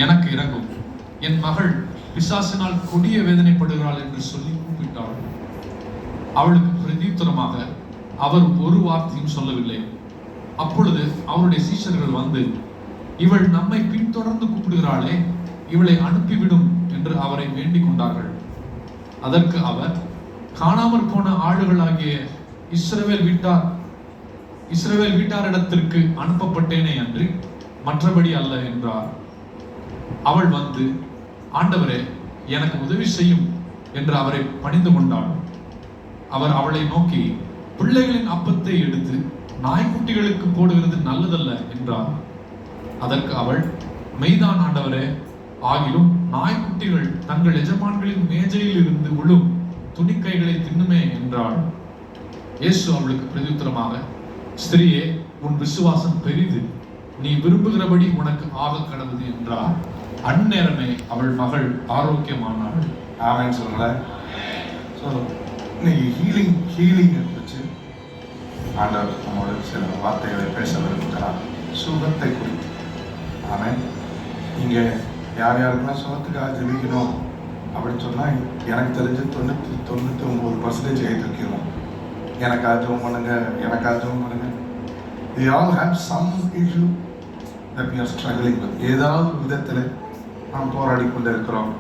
எனக்கு இறங்கும், என் மகள் பிசாசினால் கொடிய வேதனைப்படுகிறாள் என்று சொல்லி கூப்பிட்டாள். அவளுக்கு பிரதியுத்தரமாக அவர் ஒரு வார்த்தையும் சொல்லவில்லை. அப்பொழுது அவருடைய சீஷர்கள் வந்து, இவள் நம்மை பின்தொடர்ந்து கூப்பிடுகிறாளே, இவளை அனுப்பிவிடும் என்று அவரை வேண்டிக் கொண்டார்கள். அதற்கு அவர், காணாமற் போன ஆளுகளாகிய இஸ்ரவேல் வீட்டாரிடத்திற்கு அனுப்பப்பட்டேனே அன்றி மற்றபடி அல்ல என்றார். அவள் வந்து, ஆண்டவரே, எனக்கு உதவி செய்யும் என்று அவரை பணிந்து கொண்டாள். அவர் அவளை நோக்கி, பிள்ளைகளின் அப்பத்தை எடுத்து நாய்க்குட்டிகளுக்கு போடுகிறது நல்லதல்ல என்றார். அதற்கு அவள், மெய்தான் ஆண்டவரே, ஆகிலும் நாய்க்குட்டிகள் தங்கள் எஜமான்களின் மேஜையில் இருந்து விழும் துணிக்கைகளை தின்னுமே என்றாள். இயேசு அவளுக்கு பிரதியுத்தரமாக, ஸ்திரியே, உன் விசுவாசம் பெரிது, நீ விரும்புகிறபடி உனக்கு ஆக கடவுது என்றார். அந்நேரமே அவள் மகள் ஆரோக்கியமானாள். ஆமென் சொல்லுங்களேன். ஸோ இன்னைக்கு ஹீலிங் இருந்துச்சு. ஆண்டவர் நம்மோட சில வார்த்தைகளை பேச விரும்புகிறார், சுகத்தை குறித்து. ஆமென். இங்கே யார் யாருக்கெல்லாம் சுகத்துக்காக ஜெபிக்கணும் அப்படின்னு சொன்னால், எனக்கு தெரிஞ்சு 99% எழுதிருக்கிறோம். எனக்காக ஜெபம் பண்ணுங்க, எனக்காக ஜெபம் பண்ணுங்க. We all have some issue that we are struggling with. ஏதாவது விதத்தில் நாம் போராடி கொண்டு இருக்கிறோம்,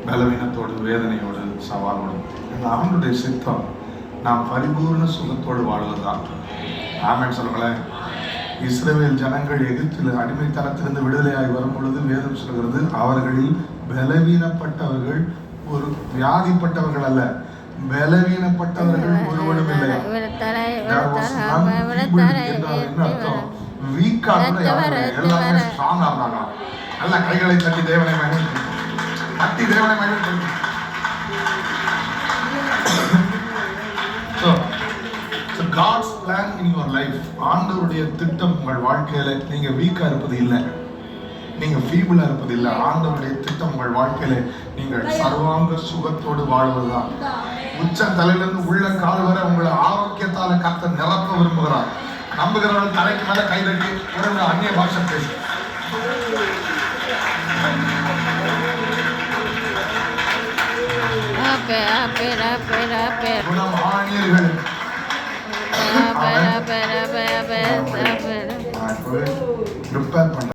பலவீனத்தோடு, வேதனையோடு, சவாலோடு. இந்த ஆண்டுடைய சித்தம் நாம் பரிபூர்ண சுகத்தோடு வாழ்வதுதான். ஆமென் சொல்லுங்களேன். இஸ்ரவேல் ஜனங்கள் எகிப்தில் அடிமைத்தனத்திலிருந்து விடுதலையாகி வரும் பொழுது வேதம் சொல்கிறது, அவர்களில் பலவீனப்பட்டவர்கள், ஒரு வியாதிப்பட்டவர்கள் அல்ல, பலவீனப்பட்டவர்கள் ஒருவனும் இல்லை. எல்லாமே ஸ்ட்ராங்கா இருந்தாங்க. நல்ல கைகளை தட்டி தேவனை மகிமைப்படுத்தி. God's plan in your life, ஆண்டவருடைய திட்டம் உங்கள் வாழ்க்கையில. நீங்க வீக்கா இருப்பது இல்லை, நீங்க ஃபீபிளா இருப்பது இல்லை. ஆண்டவருடைய திட்டம் உங்கள் வாழ்க்கையில நீங்கள் சர்வாங்க சுகத்தோடு வாழ்வதுதான். உச்ச தலையிலிருந்து உள்ள கால் வரை உங்களை ஆரோக்கியத்தால கர்த்தர் நிரப்ப விரும்புகிறார். நம்புகிறவர்கள் தலைக்கு மேல கை தட்டி ஒரு அந்நிய பாஷை பேசு. குணமானியர்கள்